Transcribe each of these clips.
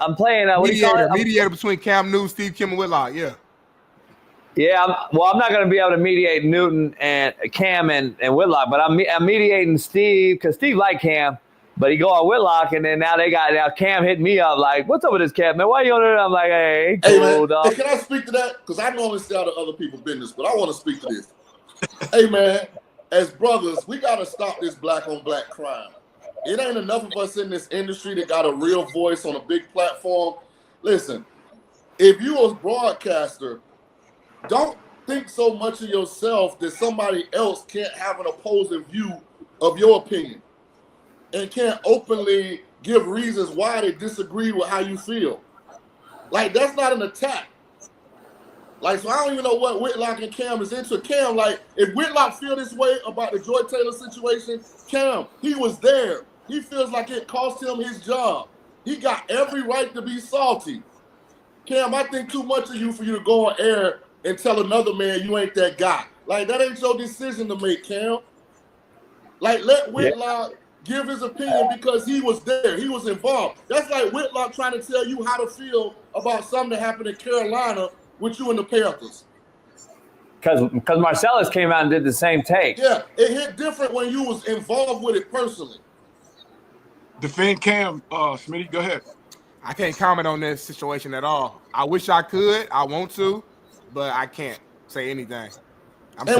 I'm playing. What do you call it? Mediator between Cam Newton, Steve Kim, and Whitlock. Yeah. Yeah. I'm not going to be able to mediate Newton and Cam and Whitlock, but I'm mediating Steve because Steve liked Cam, but he go on Whitlock, and then now Cam hit me up like, "What's up with this Cam, man? Why you on it?" I'm like, "Hey, cool, man. Dog. Hey, can I speak to that? Because I normally stay out of other people's business, but I want to speak to this. Hey, man, as brothers, we got to stop this black on black crime. It ain't enough of us in this industry that got a real voice on a big platform. Listen, if you a broadcaster, don't think so much of yourself that somebody else can't have an opposing view of your opinion and can't openly give reasons why they disagree with how you feel. Like, that's not an attack. Like, so I don't even know what Whitlock and Cam is into. Cam, like, if Whitlock feel this way about the Joy Taylor situation, Cam, he was there. He feels like it cost him his job. He got every right to be salty. Cam, I think too much of you for you to go on air and tell another man you ain't that guy. Like, that ain't your decision to make, Cam. Like, let Whitlock give his opinion because he was there. He was involved. That's like Whitlock trying to tell you how to feel about something that happened in Carolina with you and the Panthers. Because Marcellus came out and did the same take. Yeah, it hit different when you was involved with it personally. Defend Cam, Smitty, go ahead. I can't comment on this situation at all. I wish I could. I want to, but I can't say anything. And to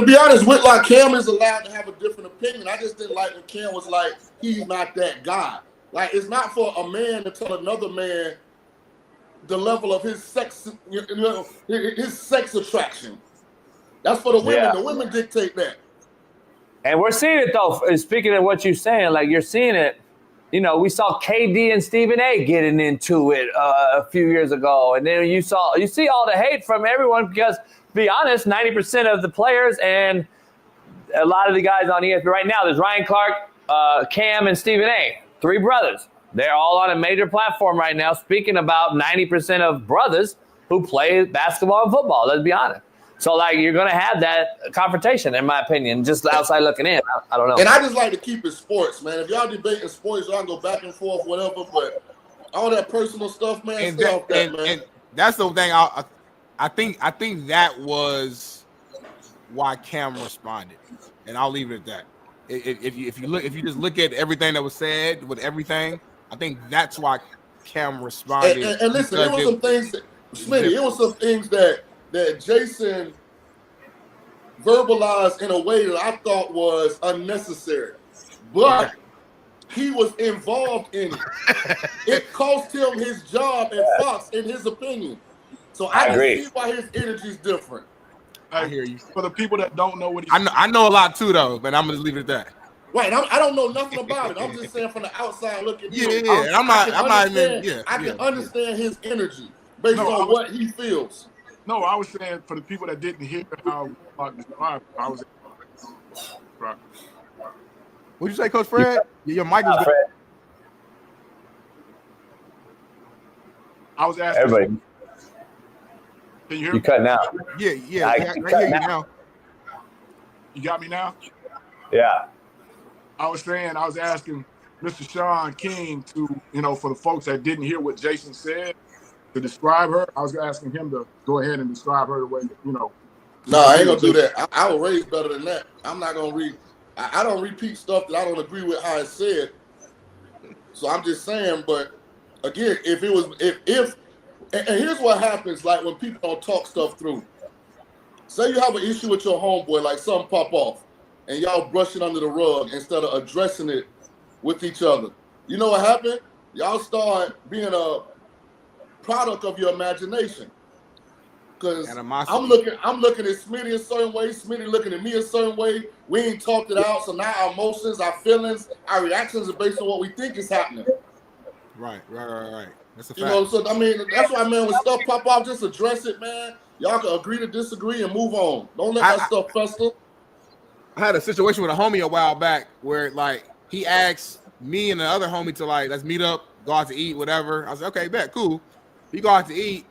be honest, Whitlock, Cam is allowed to have a different opinion. I just didn't like when Cam was like, he's not that guy. Like, it's not for a man to tell another man the level of his sex, his sex attraction. That's for the women. Yeah. The women dictate that. And we're seeing it, though. Speaking of what you're saying, like, you're seeing it. You know, we saw KD and Stephen A. getting into it a few years ago. And then you see all the hate from everyone because, to be honest, 90% of the players and a lot of the guys on ESPN right now, there's Ryan Clark, Cam, and Stephen A., 3 brothers. They're all on a major platform right now speaking about 90% of brothers who play basketball and football, let's be honest. So, like, you're going to have that confrontation, in my opinion, just outside looking in. I don't know. And I just like to keep it sports, man. If y'all debating sports, y'all can go back and forth, whatever. But all that personal stuff, man, stay off that, man. And that's the thing. I think that was why Cam responded, and I'll leave it at that. If you just look at everything that was said with everything, I think that's why Cam responded. And listen, it was some things, Smitty. It was some things that Jason verbalized in a way that I thought was unnecessary. But he was involved in it. It cost him his job at Fox, in his opinion. So I can see why his energy is different. I hear you. For the people that don't know what I know a lot too, though, but I'm going to leave it at that. Right, I don't know nothing about it. I'm just saying from the outside looking. I can understand his energy based on what he feels. No, I was saying for the people that didn't hear how I described, I was. What'd you say, Coach Fred? Your mic is Fred. I was asking. Everybody. Can you hear me? You cutting out. Yeah. I hear you now. You got me now? Yeah. I was asking Mr. Shaun King to, for the folks that didn't hear what Jason said, to describe her. I was asking him to go ahead and describe her the way, No, I ain't gonna do that. I was raised better than that. I'm not gonna read. I don't repeat stuff that I don't agree with how it's said. So I'm just saying. But again, if here's what happens, like when people don't talk stuff through. Say you have an issue with your homeboy, like something pop off, and y'all brush it under the rug instead of addressing it with each other. You know what happened? Y'all start being a product of your imagination. Because I'm looking at Smitty a certain way, Smitty looking at me a certain way. We ain't talked it out, so now our emotions, our feelings, our reactions are based on what we think is happening. Right. That's a fact. So I mean, that's why, man, when stuff pop off, just address it, man. Y'all can agree to disagree and move on. Don't let that stuff fester. I had a situation with a homie a while back where, like, he asked me and the other homie to, like, let's meet up, go out to eat, whatever. I was like, okay, bet, cool. We go out to eat.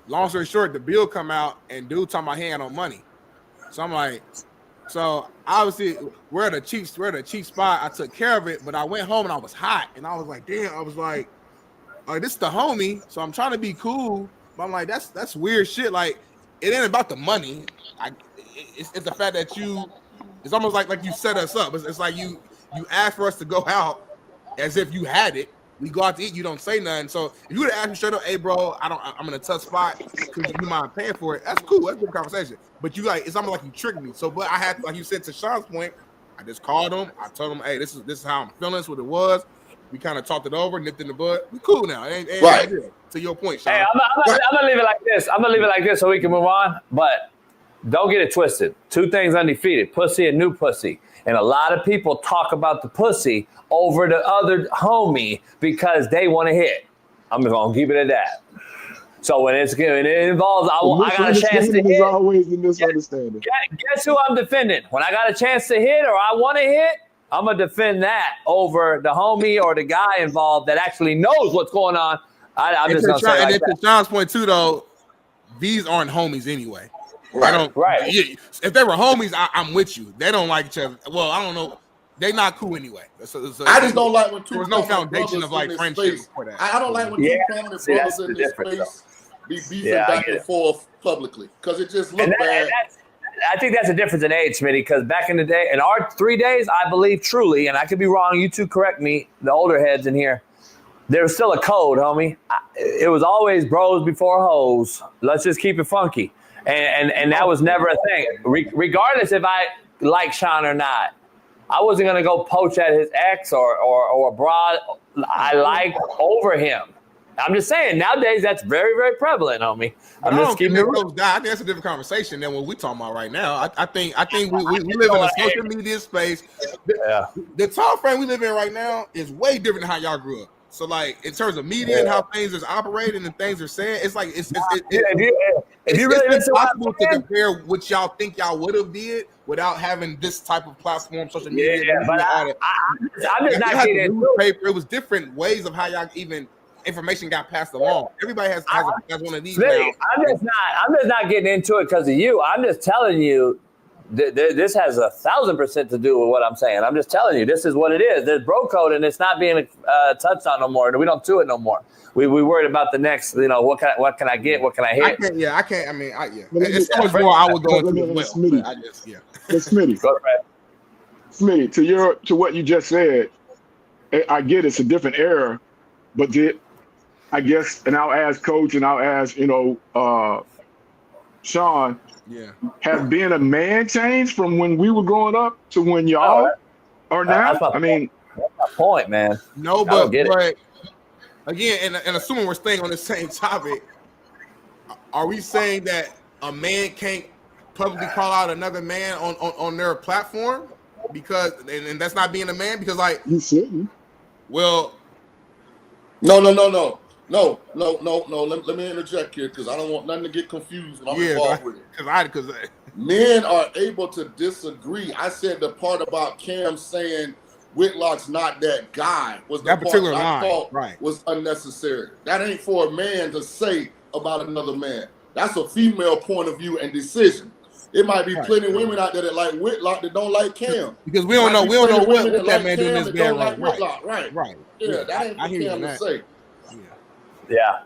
Long story short, the bill come out and dude talking about he ain't no money. So I'm like, So obviously we're at a cheap spot. I took care of it, but I went home and I was hot, and I was like, damn. I was like, this is the homie. So I'm trying to be cool, but I'm like, that's weird shit. Like, it ain't about the money. It's the fact that it's almost like you set us up. It's like you asked for us to go out as if you had it. We go out to eat, you don't say nothing. So if you would have asked me straight up, hey bro, I'm in a tough spot, could you mind paying for it? That's cool. That's a good conversation. But you it's almost like you tricked me. So but I had, like you said, to Shaun's point, I just called him. I told him, hey, this is how I'm feeling. This is what it was. We kind of talked it over, nipped in the bud. We cool now. Ain't right. To your point, Shaun. Hey, I'm gonna leave it like this. I'm gonna leave it like this so we can move on. But don't get it twisted. 2 things undefeated: pussy and new pussy. And a lot of people talk about the pussy over the other homie because they want to hit. I'm gonna keep it at that. So when it involves, I got a chance to hit. Always a misunderstanding. Guess who I'm defending? When I got a chance to hit or I want to hit, I'm gonna defend that over the homie or the guy involved that actually knows what's going on. I'm just gonna say. And to Shaun's point too, though, these aren't homies anyway. Right. If they were homies, I'm with you. They don't like each other. Well, I don't know. They're not cool anyway. So I just don't like when there was no foundation of like friendship before that. I don't like when 2 prominent brothers in this space be beefing back and forth publicly because it just looks bad. I think that's a difference in age, Smitty, because back in the day, in our 3 days, I believe truly, and I could be wrong, you two correct me, the older heads in here, there was still a code, homie. It was always bros before hoes. Let's just keep it funky. And that was never a thing. Regardless if I like Shaun or not, I wasn't going to go poach at his ex or a broad I like over him. I'm just saying, nowadays, that's very, very prevalent, homie. I think that's a different conversation than what we're talking about right now. I think we live in a social media space. The time frame we live in right now is way different than how y'all grew up. So, like, in terms of media and how things is operating and things are saying, it's like it's impossible to compare what y'all think y'all would have did without having this type of platform, social media. Yeah, but I'm just not getting into it. It was different ways of how y'all even information got passed along. Everybody has one of these now. I'm just not getting into it because of you. I'm just telling you. This has 1,000% to do with what I'm saying. I'm just telling you, this is what it is. There's bro code, and it's not being touched on no more. We don't do it no more. We worried about the next. What can I get? What can I hit? I can't. I mean, it's so much more I would go into as well. Smitty. Smitty, to what you just said, I get it's a different era, but I guess, and I'll ask Coach, and I'll ask Shaun. Yeah. Have being a man changed from when we were growing up to when y'all are now? That's my point, man. No, but again, and assuming we're staying on the same topic, are we saying that a man can't publicly call out another man on their platform because and that's not being a man? Because like you shouldn't. Well, no. Let me interject here because I don't want nothing to get confused when I'm involved with it. Because men are able to disagree. I said the part about Cam saying Whitlock's not that guy was the that part particular I line thought was unnecessary. That ain't for a man to say about another man. That's a female point of view and decision. It might be plenty of women out there that like Whitlock that don't like Cam. Because we don't know what that man doing this man like Whitlock. Right. Yeah, that ain't for Cam to say. Yeah.